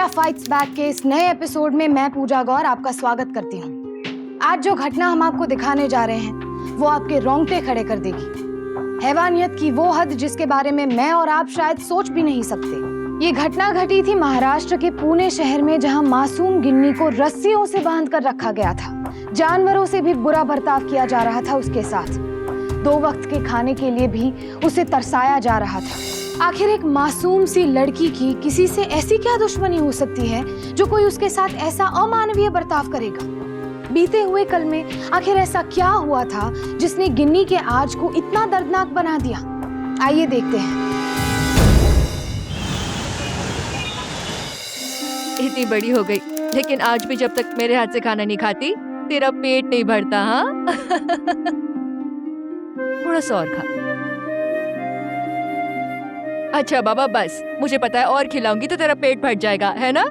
India fights back के इस नए एपिसोड में मैं पूजा गौर आपका स्वागत करती हूँ। आज जो घटना हम आपको दिखाने जा रहे हैं वो आपके रोंगटे खड़े कर देगी। हैवानियत की वो हद जिसके बारे में मैं और आप शायद सोच भी नहीं सकते। ये घटना घटी थी महाराष्ट्र के पुणे शहर में, जहाँ मासूम गिन्नी को रस्सियों से बांध कर रखा गया था। जानवरों से भी बुरा बर्ताव किया जा रहा था उसके साथ। 2 वक्त के खाने के लिए भी उसे तरसाया जा रहा था। आखिर एक मासूम सी लड़की की किसी से ऐसी क्या दुश्मनी हो सकती है जो कोई उसके साथ ऐसा अमानवीय बर्ताव करेगा। बीते हुए कल में आखिर ऐसा क्या हुआ था जिसने गिन्नी के आज को इतना दर्दनाक बना दिया। आइए देखते हैं। इतनी बड़ी हो गई लेकिन आज भी जब तक मेरे हाथ से खाना नहीं खाती तेरा पेट नहीं भरता। हाँ थोड़ा सा और खा। अच्छा बाबा बस, मुझे पता है और खिलाऊंगी तो तेरा पेट भर जाएगा, है ना?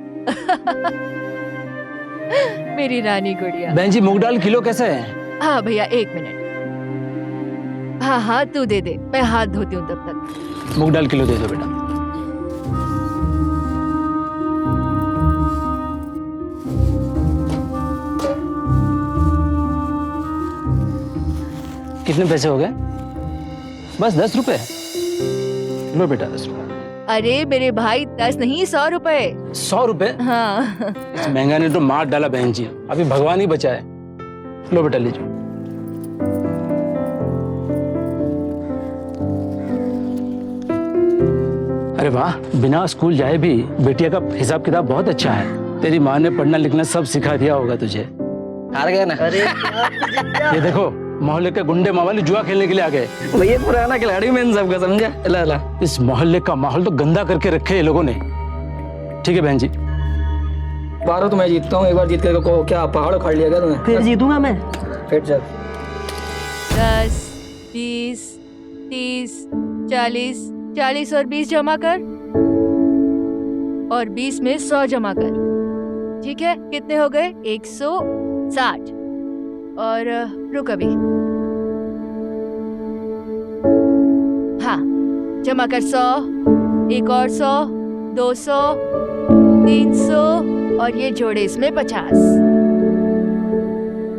मेरी रानी गुड़िया। बहन जी मूंग दाल किलो कैसे है? हाँ भैया 1 मिनट। हाँ हाँ तू दे दे, मैं हाथ धोती हूँ तब तक। मूंग दाल किलो दे दो बेटा। कितने पैसे हो गए? बस 10 रुपए। लो बेटा 10 रुपए। अरे मेरे भाई 10 नहीं 100 रुपए। 100 रुपए? हाँ। इस महंगा ने तो मार डाला बहन जी, अभी भगवान ही बचाए। लो बेटा लीजिए। अरे वाह, बिना स्कूल जाए भी बेटिया का हिसाब किताब बहुत अच्छा है। तेरी माँ ने पढ़ना लिखना सब सिखा दिया होगा तुझे। हार गया ना? अरे ये देखो मोहल्ले के गुंडे मावाली जुआ खेलने के लिए आ गए। भैया पुराना खिलाड़ी में इन सबका, समझा? ला ला। इस मोहल्ले का माहौल तो गंदा करके रखे ये लोगों ने। ठीक है बहन जी। बारो तो मैं जीतता हूँ, एक बार जीत कर को क्या पहाड़ उखाड़ लिया क्या तुमने? फिर जीतूंगा मैं। फिर चल। 10, 20, 30, 40, 40 और 20 जमा कर और 20 में 100 जमा कर। ठीक है, कितने हो गए? 160। और रुक अभी। हाँ जमा कर 100, एक और 100, 200, 300 और ये जोड़े इसमें 50।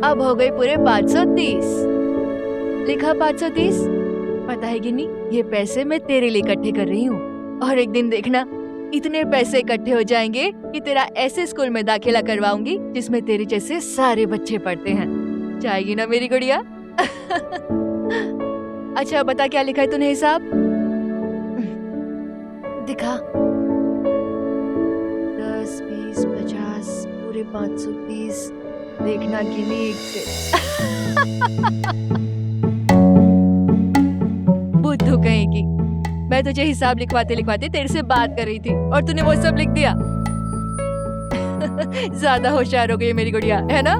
अब हो गए पूरे 530। लिखा 530। पता है गिन्नी, ये पैसे मैं तेरे लिए इकट्ठे कर रही हूँ और एक दिन देखना इतने पैसे इकट्ठे हो जाएंगे कि तेरा ऐसे स्कूल में दाखिला करवाऊंगी जिसमें तेरे जैसे सारे बच्चे पढ़ते हैं। जाएगी ना मेरी गुड़िया? अच्छा बता क्या लिखा है तूने हिसाब? दिखा। 10, 20, 50 पूरे 530। देखना गिनी बुद्धू कहेगी। मैं तुझे हिसाब लिखवाते लिखवाते तेरे से बात कर रही थी और तूने वो सब लिख दिया। ज्यादा होशियार हो गई मेरी गुड़िया, है ना?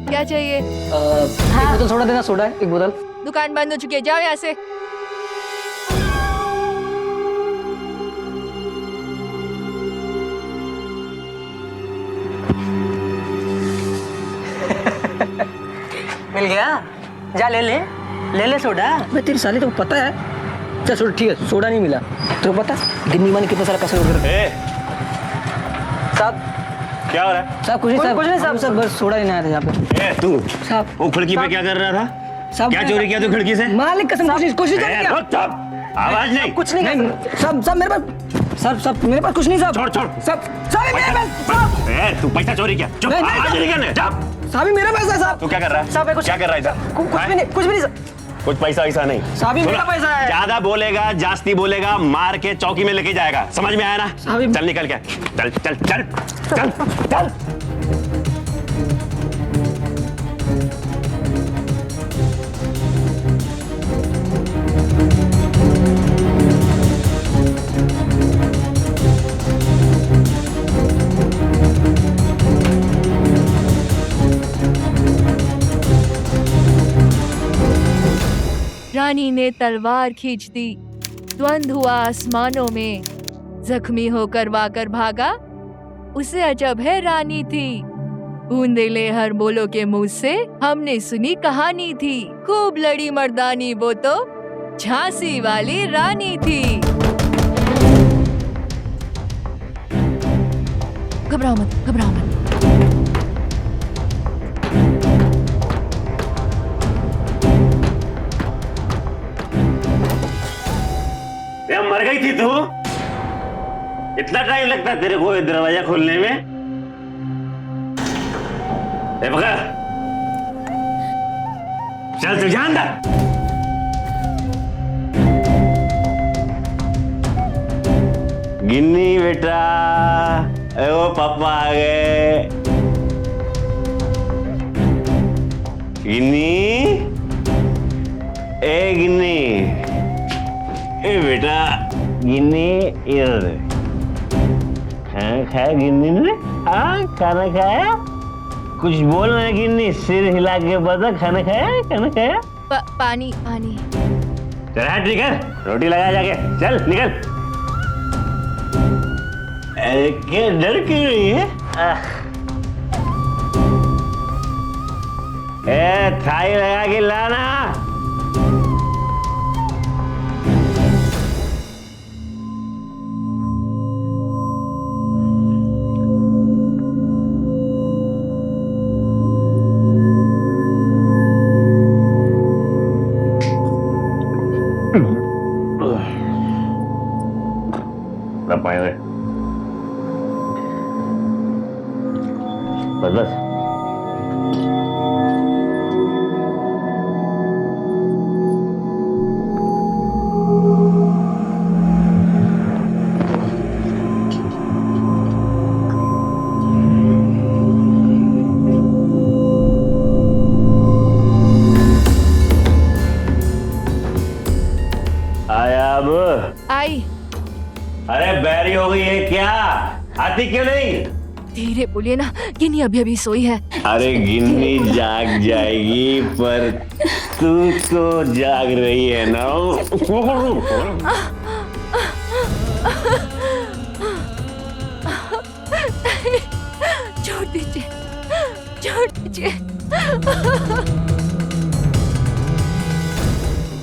क्या चाहिए? एक बोतल सोडा देना। सोडा है, एक बोतल। दुकान बंद हो चुकी है, जाओ यहाँ से। मिल गया? जा ले ले, ले ले सोडा। मैं तेरी साली तो पता है। चल सोडा ठीक है, सोडा नहीं मिला तो पता गिन्नी मानी कितना सारा कसर उधर। साहब क्या हो रहा है? साहब कुछ नहीं साहब, सब बस सोडा लेने आए थे यहाँ पे। तू साहब वो खिड़की पे क्या कर रहा था? साहब क्या चोरी किया तू खिड़की से? मालिक कसम कोशिश आवाज नहीं। कुछ नहीं सब मेरे पास। सब मेरे पास कुछ नहीं साहब। छोड़ साहब मेरे पास। तू पैसा चोरी किया? चुप, आवाज नहीं करने। साहब मेरा पैसा है साहब। तू क्या कर रहा है? साहब क्या कर रहा है इधर? कुछ भी नहीं कुछ पैसा ऐसा नहीं। साहब मेरा पैसा है। ज्यादा बोलेगा, जास्ती बोलेगा, मार के चौकी में लेके जाएगा। समझ में आया ना? चल निकल के। चल चल चल चल चल। रानी ने तलवार खींच दी। द्वंद हुआ आसमानों में। जख्मी होकर वाकर भागा। उसे अजब है रानी थी। बूंदेले हर बोलो के मुंह से हमने सुनी कहानी थी। खूब लड़ी मर्दानी वो तो झांसी वाली रानी थी। घबराओ मत, घबराओ मत। ये मर गई थी तू? इतना टाइम लगता है तेरे को ये दरवाजा खोलने में? ए पकड़, चल तू जा अंदर। गिन्नी बेटा, ए वो पापा आ गए। गिन्नी, ए गिन्नी, ए बेटा गिन्नी इधर। खाना खाया गिन्नी ने? हाँ खाना खाया? कुछ बोल रहे गिन्नी, सिर हिला के बता। खाना खाया? खाना खाया? पानी पानी। चल हट निकल, रोटी लगा जाके, चल निकल। अरे क्या डर क्यों रही है? ए थाई लगा के लाना। पाए बस बस। आया अब? आई। अरे बैरी हो गई है क्या? आती क्यों नहीं? धीरे बोलिए ना, गिन्नी अभी अभी सोई है। अरे गिन्नी जाग जाएगी, पर तू तो जाग रही है ना। छोड़ दीजिए, छोड़ दीजिए।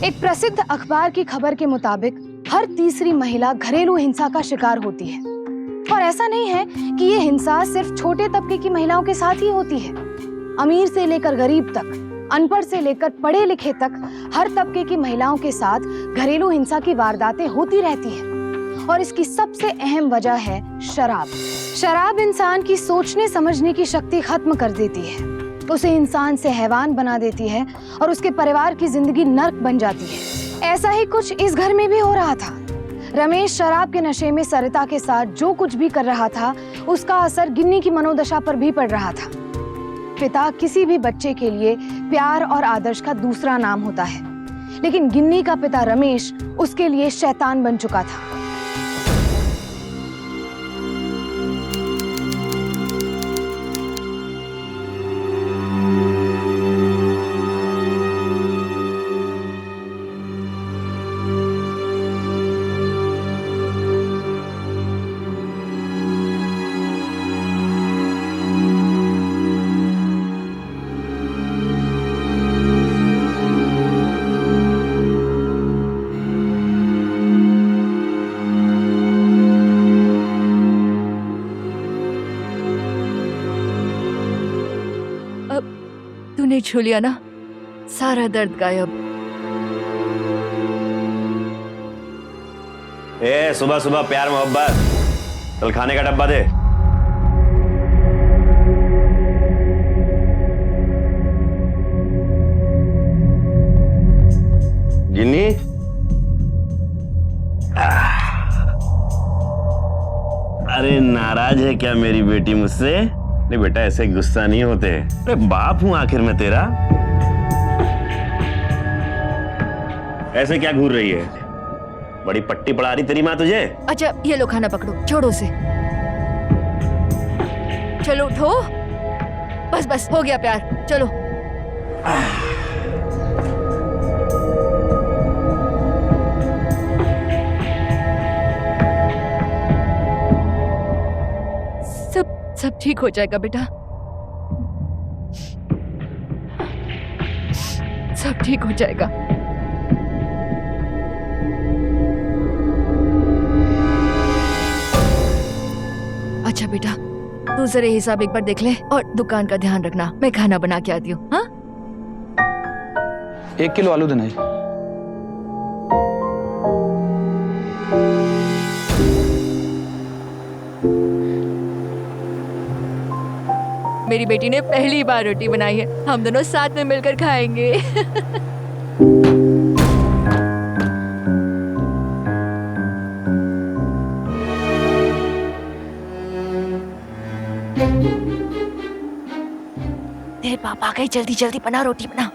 एक प्रसिद्ध अखबार की खबर के मुताबिक हर तीसरी महिला घरेलू हिंसा का शिकार होती है। और ऐसा नहीं है कि ये हिंसा सिर्फ छोटे तबके की महिलाओं के साथ ही होती है। अमीर से लेकर गरीब तक, अनपढ़ से लेकर पढ़े लिखे तक हर तबके की महिलाओं के साथ घरेलू हिंसा की वारदातें होती रहती है। और इसकी सबसे अहम वजह है शराब। शराब इंसान की सोचने समझने की शक्ति खत्म कर देती है, उसे इंसान से हैवान बना देती है और उसके परिवार की जिंदगी नर्क बन जाती है। ऐसा ही कुछ इस घर में भी हो रहा था। रमेश शराब के नशे में सरिता के साथ जो कुछ भी कर रहा था, उसका असर गिन्नी की मनोदशा पर भी पड़ रहा था। पिता किसी भी बच्चे के लिए प्यार और आदर्श का दूसरा नाम होता है, लेकिन गिन्नी का पिता रमेश उसके लिए शैतान बन चुका था। तूने छू लिया ना, सारा दर्द गायब। ए सुबह सुबह प्यार मोहब्बत, कल खाने का डब्बा दे। गिन्नी, अरे नाराज है क्या मेरी बेटी मुझसे? नहीं बेटा, ऐसे गुस्सा नहीं होते। अरे बाप हूं आखिर में तेरा। ऐसे क्या घूर रही है? बड़ी पट्टी पड़ा रही तेरी माँ तुझे। अच्छा ये लो खाना पकड़ो, छोड़ो उसे। चलो उठो, बस बस हो गया प्यार, चलो। सब ठीक हो जाएगा बेटा, सब ठीक हो जाएगा। अच्छा बेटा, दूसरे हिसाब एक बार देख ले और दुकान का ध्यान रखना। मैं खाना बना के आती हूँ। हाँ 1 किलो आलू देना जी। मेरी बेटी ने पहली बार रोटी बनाई है, हम दोनों साथ में मिलकर खाएंगे। तेरे पापा आ गए, जल्दी जल्दी बना, रोटी बना।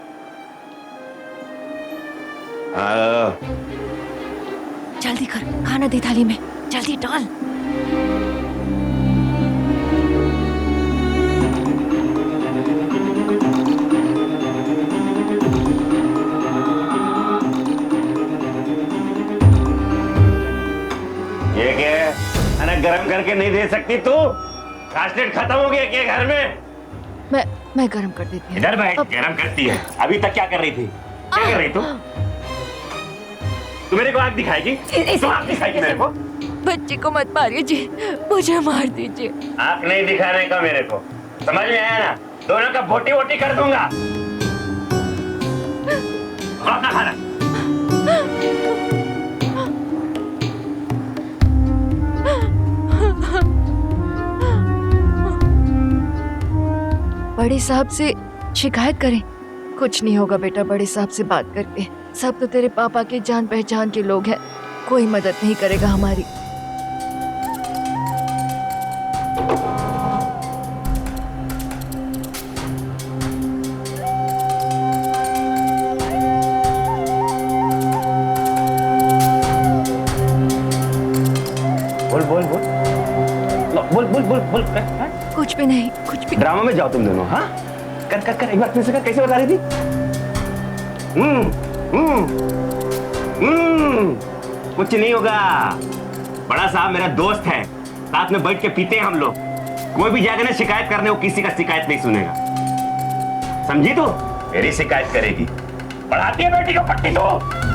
जल्दी कर, खाना दे थाली में, जल्दी डाल। ये क्या है? खाना गरम करके नहीं दे सकती तू? कास्टेड खत्म हो गया क्या घर में? मैं गरम कर देती हूँ। इधर बैठ, गरम करती है। अभी तक क्या कर रही थी? क्या कर रही तू? तू मेरे को आग दिखाएगी? तू आग दिखाएगी मेरे को? बच्चे को मत मारिए जी, मुझे मार दीजिए। आंख नहीं दिखाने का मेरे को, समझ में आया ना? दोनों का बोटी बोटी कर दूंगा। अपना खाना। बड़े साहब से शिकायत करें? कुछ नहीं होगा बेटा, बड़े साहब से बात करके। सब तो तेरे पापा के जान पहचान के लोग हैं, कोई मदद नहीं करेगा हमारी। बोल बोल बोल बोल बोल बोल बोल कर। कुछ भी नहीं, कुछ भी। ड्रामा में जाओ तुम दोनों। हाँ कर कर कर, एक बार फिर से कर। कैसे बता रही थी? कुछ नहीं होगा। बड़ा साहब मेरा दोस्त है, साथ में बैठ के पीते हैं हम लोग। कोई भी जाएगा ना शिकायत करने, वो किसी का शिकायत नहीं सुनेगा, समझी? तो मेरी शिकायत करेगी। बढ़ाती है बेटी को पट्टी तो।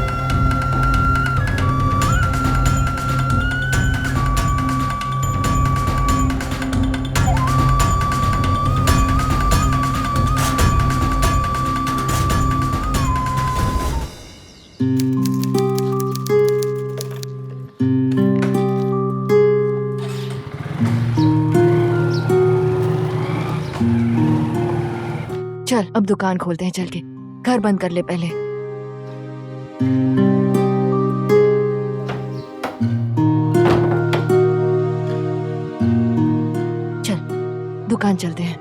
चल अब दुकान खोलते हैं, चल के घर बंद कर ले पहले। चल दुकान चलते हैं।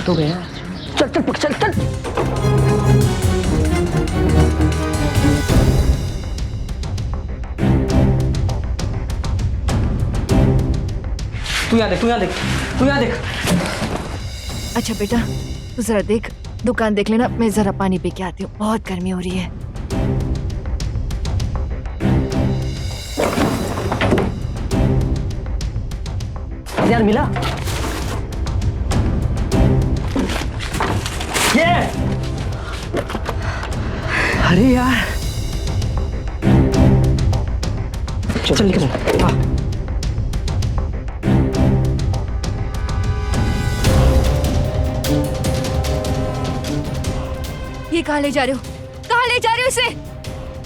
तो गया। चल चल चल चल। तू यहाँ देख, तू यहाँ देख, तू यहाँ देख। अच्छा बेटा तू जरा देख, दुकान देख लेना, मैं जरा पानी पी के आती हूँ, बहुत गर्मी हो रही है। यार मिला ये। अरे यार चल निकल। हाँ ये कहाँ ले जा रहे हो? कहाँ ले जा रहे हो इसे?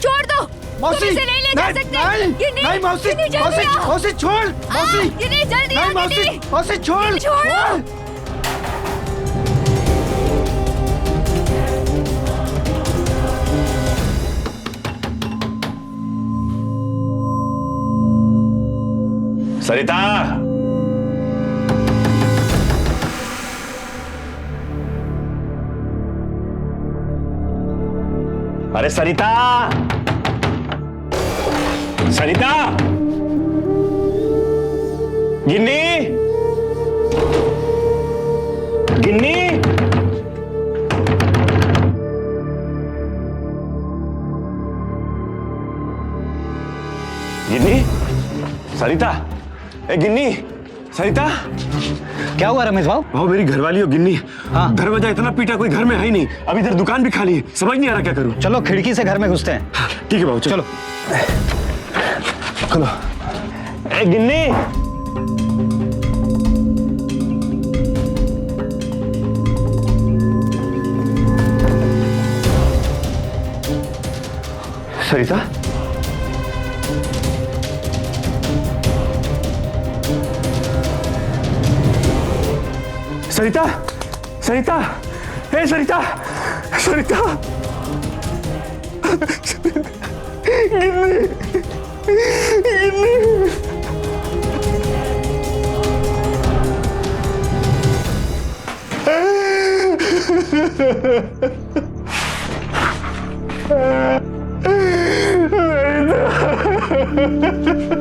छोड़ दो। मौसी, तुम इसे नहीं ले जा सकते। ये नहीं मौसी, ये नहीं, जल्दी मौसी, आओ। मौसी छोड़, मौसी, ये नहीं, जल्दी नहीं आओ, मौसी, दीदी। मौसी छोड़, छोड़ो। सरिता, अरे सरिता, सरिता, गिन्नी, गिन्नी, गिन्नी, सरिता, ए गिन्नी, सरिता, क्या हुआ रमेश भाव? भाव मेरी घरवाली हो गिन्नी। हाँ। दरवाजा इतना पीटा, कोई घर में है ही नहीं। अब इधर दुकान भी खाली है, समझ नहीं आ रहा क्या करूं। चलो खिड़की से घर में घुसते हैं। हाँ, ठीक है भाव, चलो चलो। ए गिन्नी, सरिता, सरिता, सरिता, हे सरिता, सरिता, गिन्नी, गिन्नी।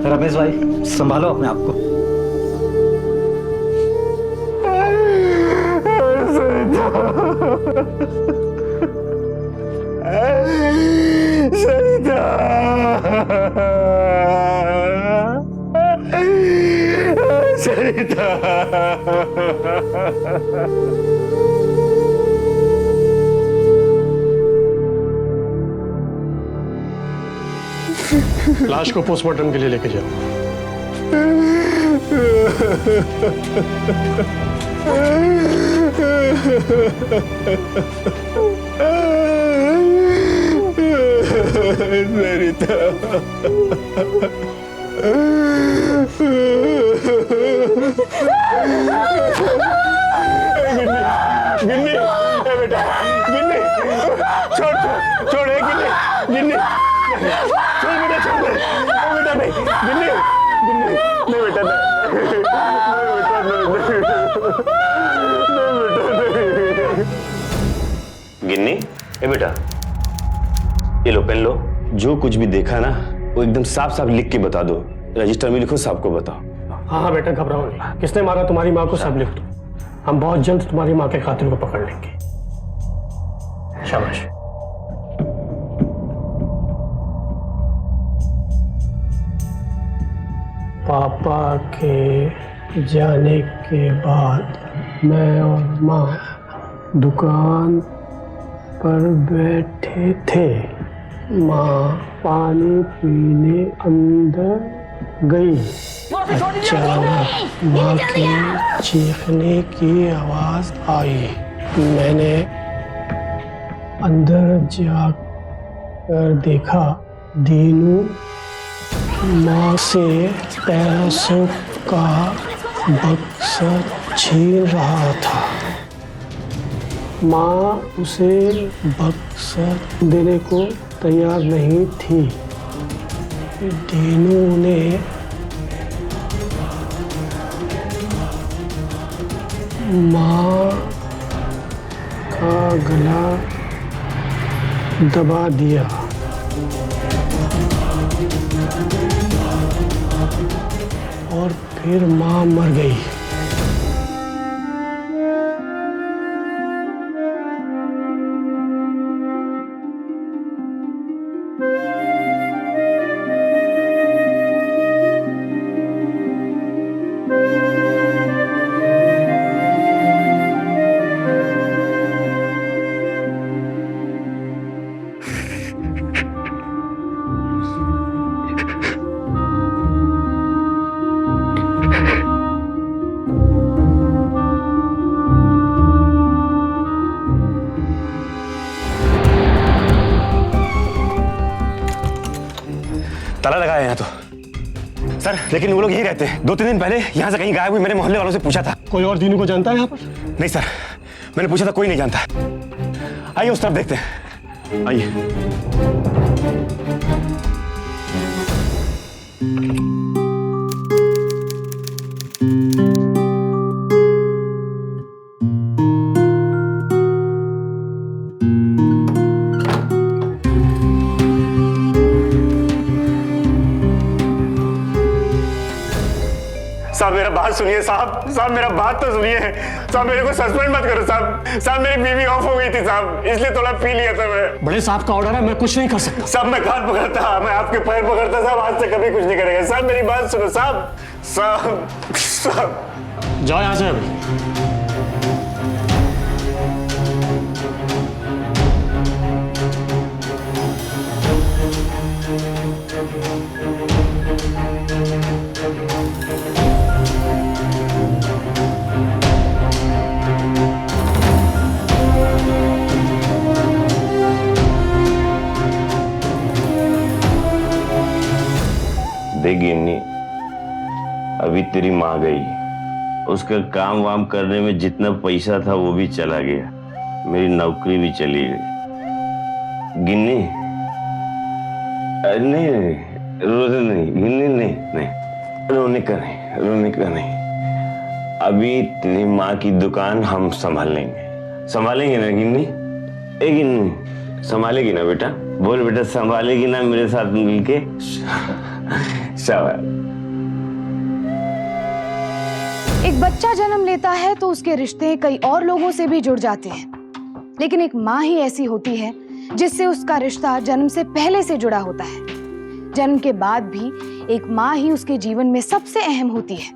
रमेश भाई संभालो अपने आप को। सरिता, सरिता, लाश को पोस्टमार्टम के लिए लेके जाओ। सरिता, गिन्नी, ए बेटा, गिन्नी, छोड़ छोड़ छोड़, गिन्नी, गिन्नी, छोड़ बेटा, छोड़ दे, बेटा नहीं, गिन्नी, गिन्नी, नहीं बेटा, नहीं, नहीं बेटा, नहीं। गिन्नी, ए बेटा, ये लो पेन लो। जो कुछ भी देखा ना वो एकदम साफ साफ लिख के बता दो। रजिस्टर में लिखो, साहब को बताओ। हाँ हाँ बेटा, घबराओ नहीं। किसने मारा तुम्हारी माँ को सब लिख दो। हम बहुत जल्द तुम्हारी माँ के कातिल को पकड़ लेंगे। शाबाश। पापा के जाने के बाद मैं और माँ दुकान पर बैठे थे। माँ पानी पीने अंदर गई। अचानक माँ के चीखने की आवाज आई। मैंने अंदर जाकर देखा, दीनू माँ से पैसों का बक्सा छीन रहा था। माँ उसे बक्सा देने को तैयार नहीं थी। दीनू ने माँ का गला दबा दिया और फिर माँ मर गई। ताला लगाया यहाँ तो सर, लेकिन वो लोग यही रहते हैं। 2-3 दिन पहले यहाँ से कहीं गायब हुई। मैंने मोहल्ले वालों से पूछा था। कोई और दीनू को जानता है यहाँ पर? नहीं सर, मैंने पूछा था, कोई नहीं जानता। आइए उस तरफ देखते हैं, आइए। साहब मेरा बात सुनिए साहब, साहब मेरा बात तो सुनिए साहब, मेरे को सस्पेंड मत करो साहब। साहब मेरी बीवी ऑफ हो गई थी साहब, इसलिए थोड़ा पी लिया था मैं। बड़े साहब का ऑर्डर है, मैं कुछ नहीं कर सकता। साहब मैं कान पकड़ता, मैं आपके पैर पकड़ता साहब, आज से कभी कुछ नहीं करेगा साहब। मेरी बात सुनो साहब, साहब, साहब। जाओ यहाँ से अभी। देख गिन्नी, अभी तेरी माँ गई, उसका काम वाम करने में जितना पैसा था वो भी चला गया, मेरी नौकरी भी चली गई। गिन्नी, नहीं नहीं, रोने नहीं गिन्नी, नहीं नहीं, रोने का नहीं। अभी तेरी माँ की दुकान हम संभालेंगे ना गिन्नी? ए गिन्नी, संभालेगी ना बेटा? बोल बेटा, संभालेगी ना मेरे साथ मिलके? शाबाश। एक बच्चा जन्म लेता है तो उसके रिश्ते कई और लोगों से भी जुड़ जाते हैं, लेकिन एक माँ ही ऐसी होती है जिससे उसका रिश्ता जन्म से पहले से जुड़ा होता है। जन्म के बाद भी एक माँ ही उसके जीवन में सबसे अहम होती है,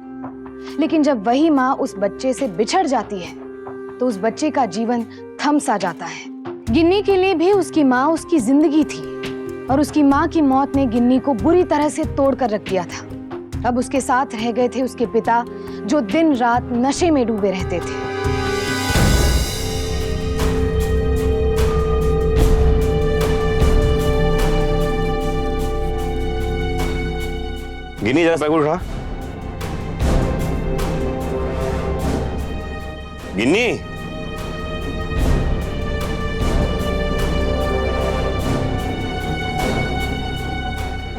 लेकिन जब वही माँ उस बच्चे से बिछड़ जाती है तो उस बच्चे का जीवन थम सा जाता है। गिन्नी के लिए भी उसकी माँ उसकी जिंदगी थी और उसकी माँ की मौत ने गिन्नी को बुरी तरह से तोड़ कर रख दिया था। अब उसके साथ रह गए थे उसके पिता, जो दिन रात नशे में डूबे रहते थे। गिन्नी, जरा पैगुल उठा। गिन्नी,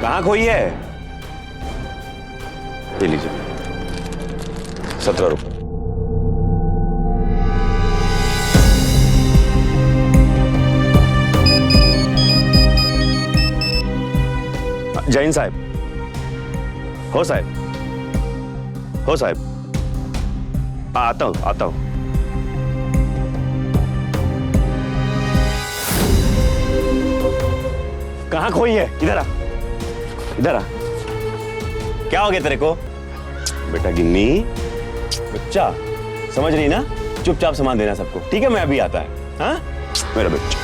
कहाँ खोई है? ये लीजिए 17 रुपए। जैन साहब, हो साहब, आता हूं। कहाँ खोई है? इधर आ। क्या हो गया तेरे को? बेटा गिन्नी, बच्चा समझ रही ना? चुपचाप सामान देना सबको, ठीक है? मैं अभी आता है। हाँ मेरा बच्चा।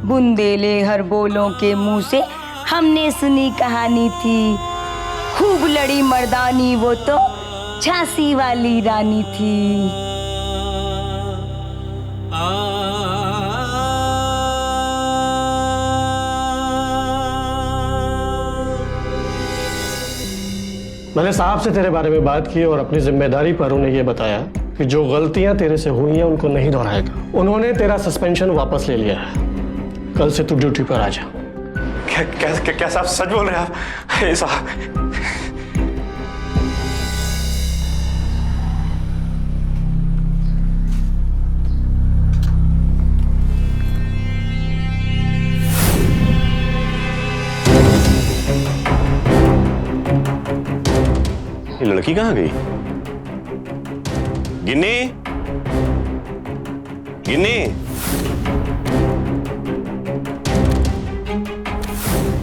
बुंदेले हर बोलों के मुंह से हमने सुनी कहानी थी, खूब लड़ी मर्दानी वो तो झांसी वाली रानी थी। मैंने साहब से तेरे बारे में बात की और अपनी जिम्मेदारी पर उन्हें यह बताया कि जो गलतियां तेरे से हुई हैं उनको नहीं दोहराएगा। उन्होंने तेरा सस्पेंशन वापस ले लिया है। कल से तू ड्यूटी पर आ जा। क्या साहब सच बोल रहे हैं आप? साहब, ये लड़की कहाँ गई? गिन्नी, गिन्नी,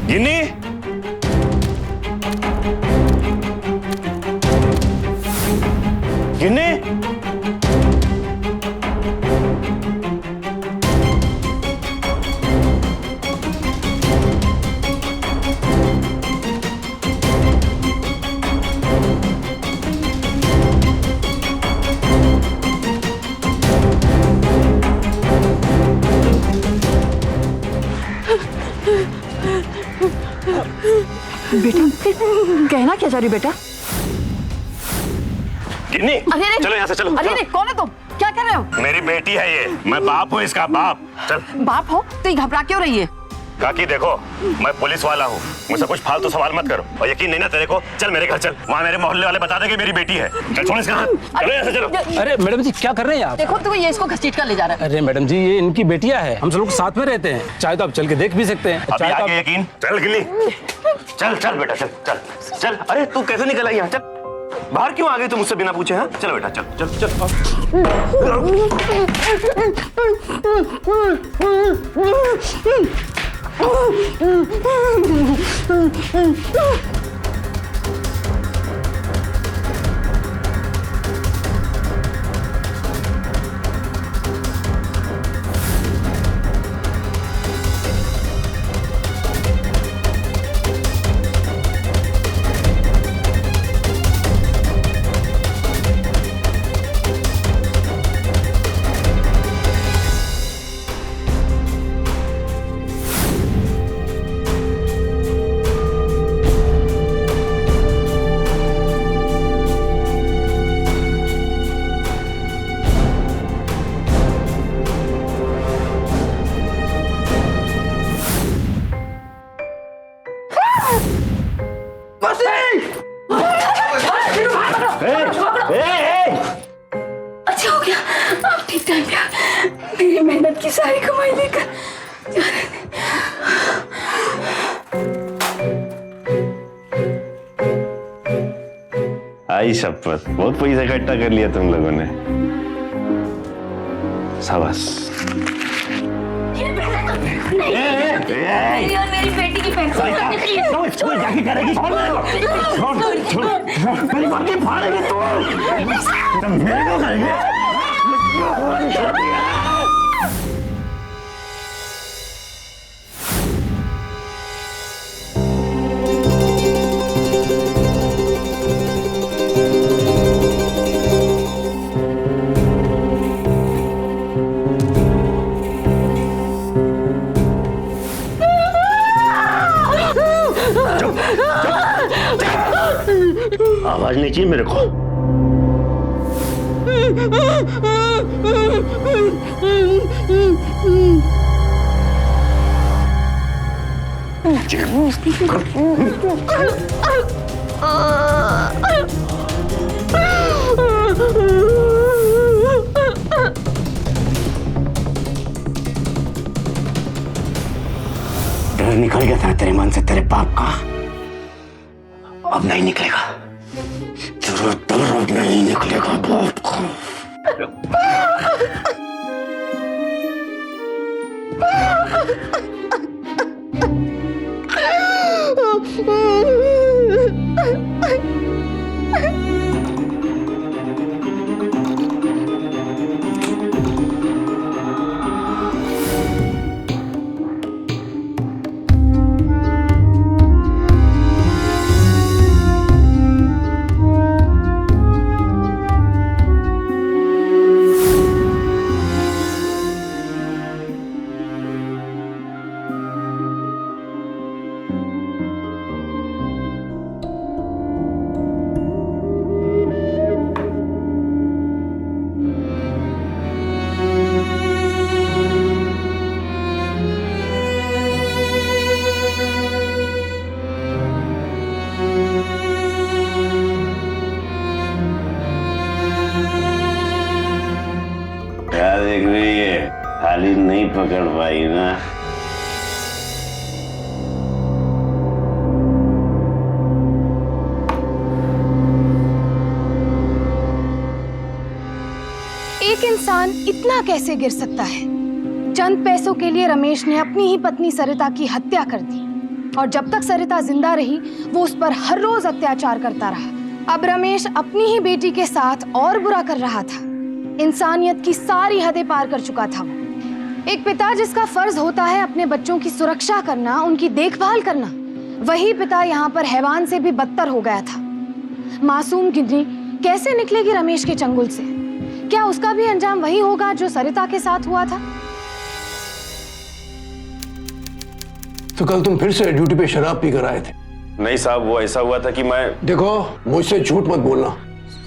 गिन्नी, गिन्नी, बेटा कहना क्या चाह रही बेटा? गिन्नी, अरे चलो यहाँ से चलो। अरे कौन है तुम? क्या कर रहे हो? मेरी बेटी है ये, मैं बाप हूँ इसका बाप। चल। बाप हो तो ये घबरा क्यों रही है? काकी देखो, मैं पुलिस वाला हूँ, मुझसे कुछ फालतू सवाल मत करो। और यकीन नहीं ना तेरे को? चल मेरे घर चल, वहाँ मेरे मोहल्ले वाले बता देंगे मेरी बेटी है। चल छोड़ इसका हाथ, चलो यहाँ से चलो। अरे मैडम जी, क्या कर रहे हैं आप? देखो तो ये इसको घसीट कर ले जा रहा है। अरे मैडम जी, ये इनकी बेटियां है, हम सब लोग साथ में रहते हैं। चाहे तो आप चल के देख भी सकते हैं। अभी चाहे तो आगे यकीन। चल गिन्नी, चल चल बेटा, चल चल चल। अरे तू कैसे निकल आई यहाँ? चल बाहर क्यों आ गई तुम मुझसे बिना पूछे? हैं चलो बेटा, चल चल चल। अच्छा हो गया, आप ठीक टाइम पे आ। मेरी मेहनत की सारी कमाई लेकर जाने दे। आई शपथ, बहुत पैसा इकट्ठा कर लिया तुम लोगों ने। शाबाश। मेरी और मेरी बेटी की पेंशन जाके करेगी। मेरी बाकी फाड़ेगी तो मेरे को करेंगे। आवाज नहीं चाहिए मेरे को। डर निकल गया था तेरे मन से, तेरे बाप का। अब नहीं निकलेगा, तेरा डर अब नहीं निकलेगा बाप का। क्या देख रही है? थाली नहीं पकड़ पाई ना? एक इंसान इतना कैसे गिर सकता है? चंद पैसों के लिए रमेश ने अपनी ही पत्नी सरिता की हत्या कर दी और जब तक सरिता जिंदा रही वो उस पर हर रोज अत्याचार करता रहा। अब रमेश अपनी ही बेटी के साथ और बुरा कर रहा था। इंसानियत की सारी हदें पार कर चुका था वो। एक पिता जिसका फर्ज होता है अपने बच्चों की सुरक्षा करना, उनकी देखभाल करना, वही पिता यहाँ पर हैवान से भी बदतर हो गया था। मासूम गिन्नी कैसे निकलेगी रमेश के चंगुल से? क्या उसका भी अंजाम वही होगा जो सरिता के साथ हुआ था? तो कल तुम फिर से ड्यूटी पे शराब पी कर आए थे? नहीं साहब, वो ऐसा हुआ था कि मैं... देखो, मुझसे झूठ मत बोलना।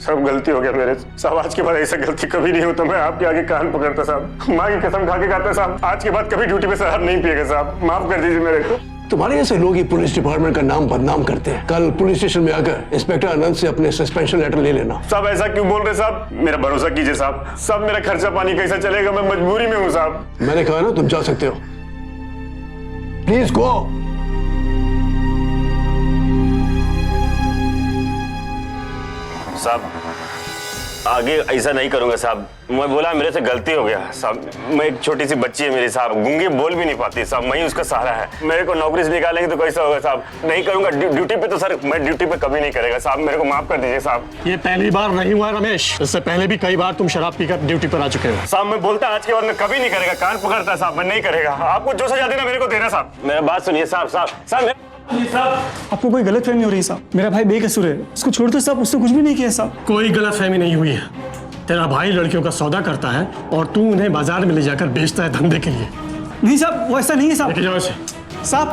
सब गलती हो गया मेरे साहब। आज के बाद ऐसा गलती कभी नहीं होता। मैं आपके आगे कान पकड़ता साहब, माँ की कसम खा के कहता साहब, आज के बाद कभी ड्यूटी पे शराब नहीं पिएगा साहब। माफ कर दीजिए मेरे को। तुम्हारे जैसे लोग ही पुलिस डिपार्टमेंट का नाम बदनाम करते हैं। कल पुलिस स्टेशन में आकर इंस्पेक्टर आनंद से अपने सस्पेंशन लेटर ले लेना। साहब ऐसा क्यों बोल रहे साहब? मेरा भरोसा कीजिए साहब। सब मेरा खर्चा पानी कैसा चलेगा? मैं मजबूरी में हूँ साहब। मैंने कहा ना तुम जा सकते हो। Please go. साहब आगे ऐसा नहीं करूंगा साहब। मैं बोला मेरे से गलती हो गया साहब। मैं एक छोटी सी बच्ची है मेरी साहब, गूंगी बोल भी नहीं पाती साहब, मैं ही उसका सहारा है। मेरे को नौकरी से निकालेंगे तो कैसा होगा साहब? नहीं करूंगा ड्यूटी पे, तो सर मैं ड्यूटी पे कभी नहीं करेगा साहब, मेरे को माफ कर दीजिए साहब। ये पहली बार नहीं हुआ रमेश, इससे पहले भी कई बार तुम शराब पीकर ड्यूटी पर आ चुके हो। साहब मैं बोलता आज के बाद में कभी नहीं करेगा, कान पकड़ता साहब, मैं नहीं करेगा। आपको जो सजा देना मेरे को देना साहब। मेरा बात सुनिए साहब। साहब आपको कोई गलतफहमी हो रही है साहब? मेरा भाई बेकसूर है, उसको छोड़ दो साहब, उसने कुछ भी नहीं किया साहब। कोई गलतफहमी नहीं हुई है। तेरा भाई लड़कियों का सौदा करता है और तू उन्हें बाजार में ले जाकर बेचता है धंधे के लिए। नहीं साहब, वो ऐसा नहीं है साहब। लेके जाओ इसे। साहब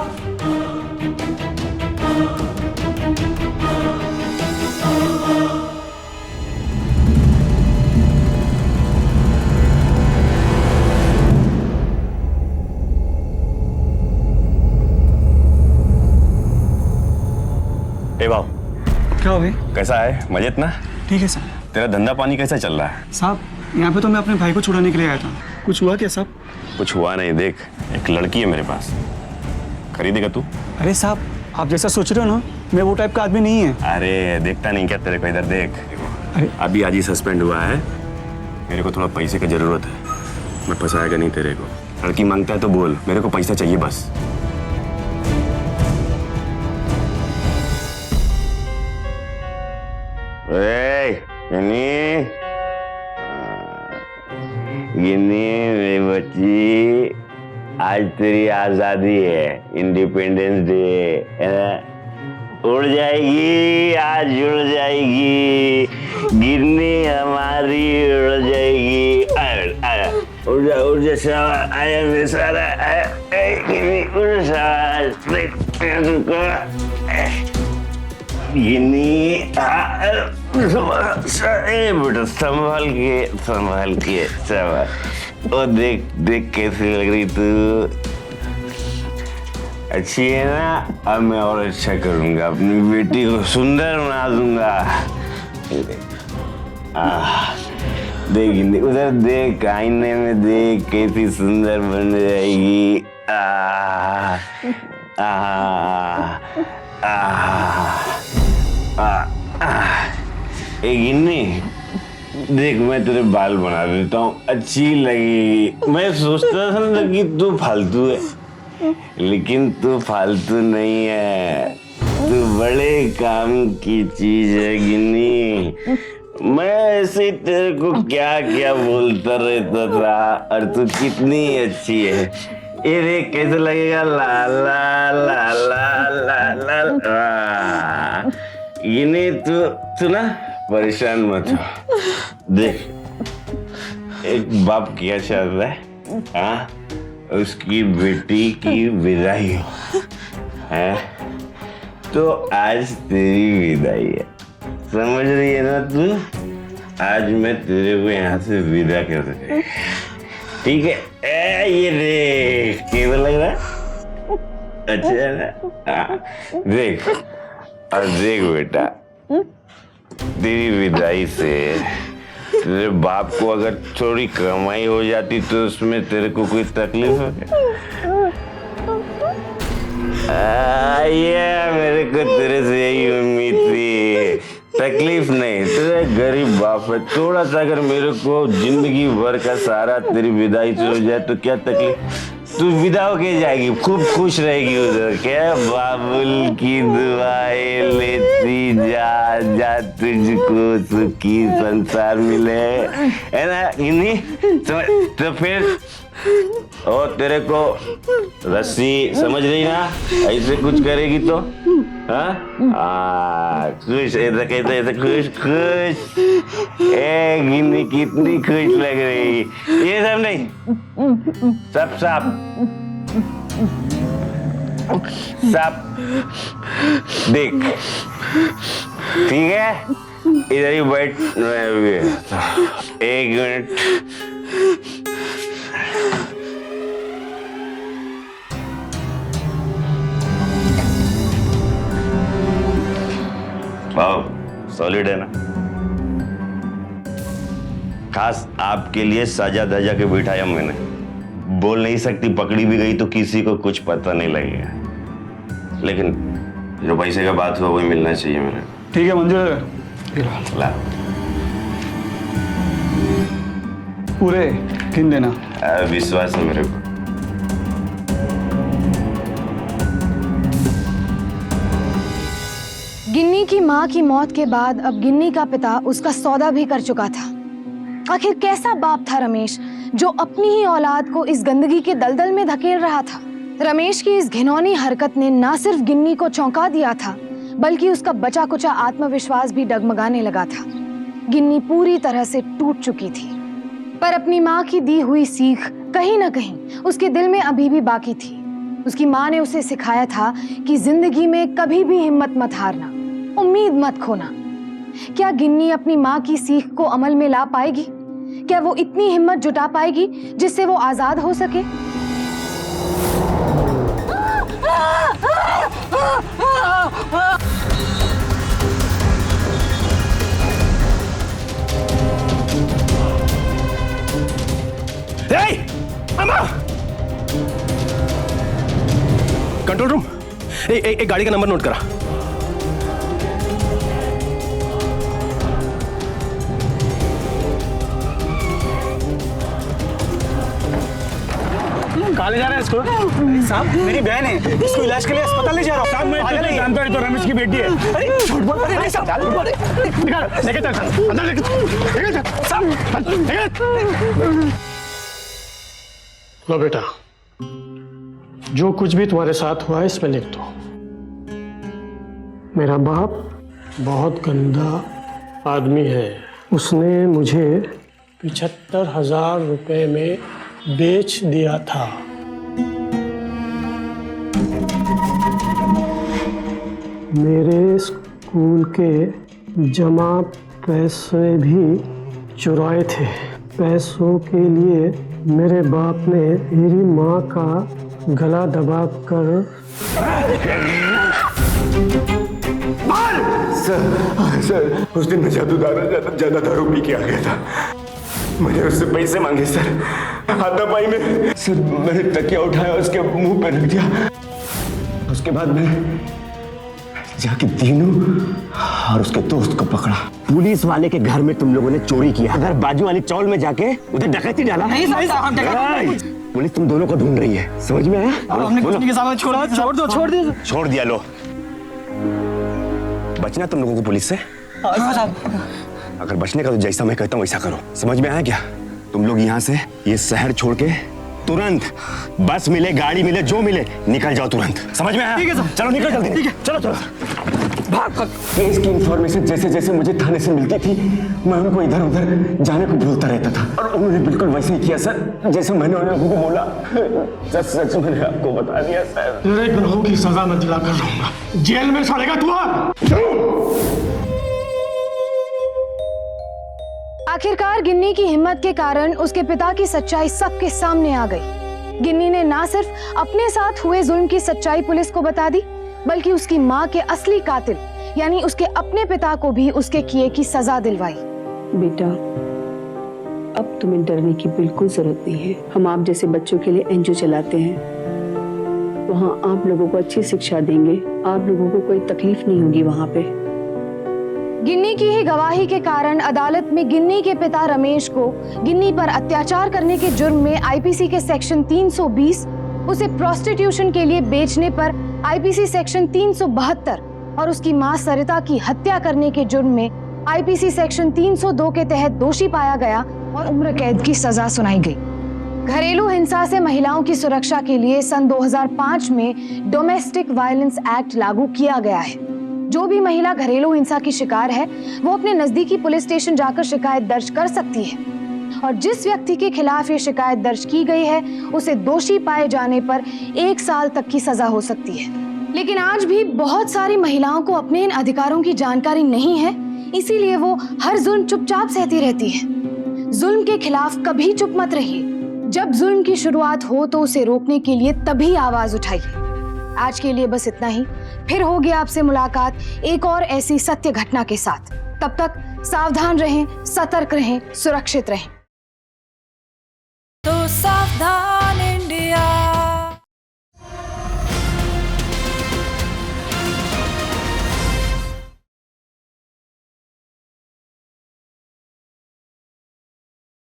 ए बाबू, क्या हो गई? कैसा है? मजेत ना? ठीक है साहब। तेरा धंधा पानी कैसा चल रहा है? साहब यहाँ पे तो मैं अपने भाई को छुड़ाने के लिए आया था। कुछ हुआ क्या साहब? कुछ हुआ नहीं। देख, एक लड़की है मेरे पास, खरीदेगा तू? अरे साहब, आप जैसा सोच रहे हो ना, मैं वो टाइप का आदमी नहीं है। अरे देखता नहीं क्या तेरे को? इधर देख, अरे अभी आज ही सस्पेंड हुआ है, मेरे को थोड़ा पैसे की जरूरत है। मैं फंसाएगा नहीं तेरे को। लड़की मांगता है तो बोल, मेरे को पैसा चाहिए बस। गिन्नी मेरी बच्ची, आज तेरी आजादी है, इंडिपेंडेंस डे है ना? उड़ जाएगी, आज उड़ जाएगी गिन्नी हमारी, उड़ जाएगी। उड़ जा सारा, आया मेरे सारा, गिन्नी उड़ सारा, गिन्नी बेटा संभाल के संभाल। ओ देख देख कैसी लग रही तू, अच्छी है ना? अब मैं और अच्छा करूंगा, अपनी बेटी को सुंदर बना दूंगा। देख गिन्नी, उधर देख, आईने में देख कैसी सुंदर बन जाएगी। ए गिन्नी, देख मैं तेरे बाल बना देता हूँ, अच्छी लगेगी। मैं सोचता था ना कि तू फालतू है, लेकिन तू फालतू नहीं है, तू बड़े काम की चीज है गिन्नी। मैं ऐसे तेरे को क्या क्या बोलता रहता था, और तू कितनी अच्छी है। ये देख कैसे लगेगा, ला ला ला ला ला ला ला। गिन्नी तू ना परेशान मत हो। देख, एक बाप क्या चाहता है, हाँ? उसकी बेटी की विदाई हो, है? तो आज तेरी विदाई है, समझ रही है ना तू? आज मैं तेरे को यहाँ से विदा कर दूँ, ठीक है? ये देख कैसा लग रहा है, अच्छा है ना? देख, और देख बेटा, तेरी विदाई से तेरे बाप को अगर थोड़ी कमाई हो जाती तो उसमें तेरे को कोई तकलीफ हो क्या? मेरे को तेरे से यही उम्मीद थी। तकलीफ नहीं, तेरा गरीब बाप है, थोड़ा सा अगर मेरे को जिंदगी भर का सारा तेरी विदाई से हो जाए तो क्या तकलीफ? तू विदा होके जाएगी, खूब खुश रहेगी उधर। क्या बाबुल की दुआएं लेती जा, जा तुझको सुखी संसार मिले, है ना गिन्नी? तो फिर और तेरे को रस्सी समझ रही ना, ऐसे कुछ करेगी तो खुश, ऐसा कहते ऐसे खुश खुश। ए गिन्नी कितनी खुश लग रही, ये सब नहीं, सब साफ साफ देख, ठीक है? इधर ही बैठ, एक मिनट। सॉलिड है ना? खास आपके लिए साजा धजा के बिठाया मैंने। बोल नहीं सकती, पकड़ी भी गई तो किसी को कुछ पता नहीं लगेगा, लेकिन जो पैसे का बात हुआ वही मिलना चाहिए मेरे। ठीक है मंजूर है, ला। पूरे गिन देना। विश्वास है मेरे को। गिन्नी की माँ की मौत के बाद अब गिन्नी का पिता उसका सौदा भी कर चुका था। आखिर कैसा बाप था रमेश जो अपनी ही औलाद को इस गंदगी के दलदल में धकेल रहा था। रमेश की इस घिनौनी हरकत ने ना सिर्फ गिन्नी को चौंका दिया था बल्कि उसका बचा कुचा आत्मविश्वास भी डगमगाने लगा था। गिन्नी पूरी तरह से टूट चुकी थी, पर अपनी माँ की दी हुई सीख कहीं ना कहीं उसके दिल में अभी भी बाकी थी। उसकी माँ ने उसे सिखाया था कि जिंदगी में कभी भी हिम्मत मत हारना, उम्मीद मत खोना। क्या गिन्नी अपनी माँ की सीख को अमल में ला पाएगी? क्या वो इतनी हिम्मत जुटा पाएगी जिससे वो आजाद हो सके? कंट्रोल रूम, एक गाड़ी का नंबर नोट करा। कहाँ ले जा रहे हैं इसको? साहब मेरी बहन है, इसको इलाज के लिए अस्पताल ले जा रहा हूँ। साहब मैं तो जानता हूँ, तो रमेश की बेटी है। अरे झूठ बोल रहे हैं साहब। लेके चल, अंदर लेके चल साहब। लो बेटा, जो कुछ भी तुम्हारे साथ हुआ है इसमें लिख दो। मेरा बाप बहुत गंदा आदमी है। उसने मुझे 75,000 रुपए में बेच दिया था। मेरे स्कूल के जमा पैसे भी चुराए थे। पैसों के लिए मेरे बाप ने मेरी माँ का गला दबा कर सर उस दिन मैं ज्यादा दारू पी के आ गया था। मैंने उससे पैसे मांगे सर, हाथापाई में। सर मैंने तकिया उठाया, उसके मुंह पे रख दिया। उसके बाद मैं जाके दीनू और उसके दोस्त को पकड़ा। पुलिस वाले के घर में तुम लोगों ने चोरी किया, अगर बाजू वाली चौल में जाके उधर डकैती डाला। नहीं साहब, पुलिस तुम दोनों को ढूंढ रही है, समझ में आया? हमने कुछ नहीं किया, छोड़ दिया। छोड़ लो। बचना तुम लोगों को पुलिस से। अगर बचने का तो जैसा मैं कहता हूँ वैसा करो, समझ में आया क्या? तुम लोग यहाँ से ये शहर छोड़ के तुरंत, बस मिले गाड़ी मिले जो मिले निकल जाओ तुरंत, समझ में आया? ठीक है सर। चलो निकल जल्दी। ठीक है, चलो चलो। केस की इंफॉर्मेशन जैसे जैसे मुझे थाने से मिलती थी मैं उनको इधर उधर जाने को बोलता रहता था, और उन्होंने बिल्कुल वैसे ही किया सर जैसे मैंने उन लोगों को बोला। सच सच मैंने आपको बता दिया सर। तेरे गुनाहों की सजा मैं दिला कर रहूंगा, जेल में सड़ेगा तू। आखिरकार गिन्नी की हिम्मत के कारण उसके पिता की सच्चाई सबके सामने आ गई। गिन्नी ने ना सिर्फ अपने साथ हुए जुल्म की सच्चाई पुलिस को बता दी, बल्कि उसकी माँ के असली कातिल यानी उसके अपने पिता को भी उसके किए की सजा दिलवाई। बेटा, अब तुम्हें डरने की बिल्कुल जरूरत नहीं है। हम आप जैसे बच्चों के लिए एनजीओ चलाते हैं, वहाँ आप लोगों को अच्छी शिक्षा देंगे, आप लोगों को कोई तकलीफ नहीं होगी वहाँ पे। गिन्नी की ही गवाही के कारण अदालत में गिन्नी के पिता रमेश को गिन्नी पर अत्याचार करने के जुर्म में आईपीसी के सेक्शन 320, उसे प्रोस्टिट्यूशन के लिए बेचने पर आईपीसी सेक्शन 372 और उसकी मां सरिता की हत्या करने के जुर्म में आईपीसी सेक्शन 302 के तहत दोषी पाया गया और उम्र कैद की सजा सुनाई गई। घरेलू हिंसा से महिलाओं की सुरक्षा के लिए सन 2005 में डोमेस्टिक वायलेंस एक्ट लागू किया गया है। जो भी महिला घरेलू हिंसा की शिकार है वो अपने नजदीकी पुलिस स्टेशन जाकर शिकायत दर्ज कर सकती है, और जिस व्यक्ति के खिलाफ ये शिकायत दर्ज की गई है उसे दोषी पाए जाने पर 1 साल तक की सजा हो सकती है। लेकिन आज भी बहुत सारी महिलाओं को अपने इन अधिकारों की जानकारी नहीं है, इसीलिए वो हर जुल्म चुपचाप सहती रहती है। जुल्म के खिलाफ कभी चुप मत रहिए। जब जुल्म की शुरुआत हो तो उसे रोकने के लिए तभी आवाज उठाइए। आज के लिए बस इतना ही, फिर होगी आपसे मुलाकात एक और ऐसी सत्य घटना के साथ। तब तक सावधान रहें, सतर्क रहें, सुरक्षित रहें।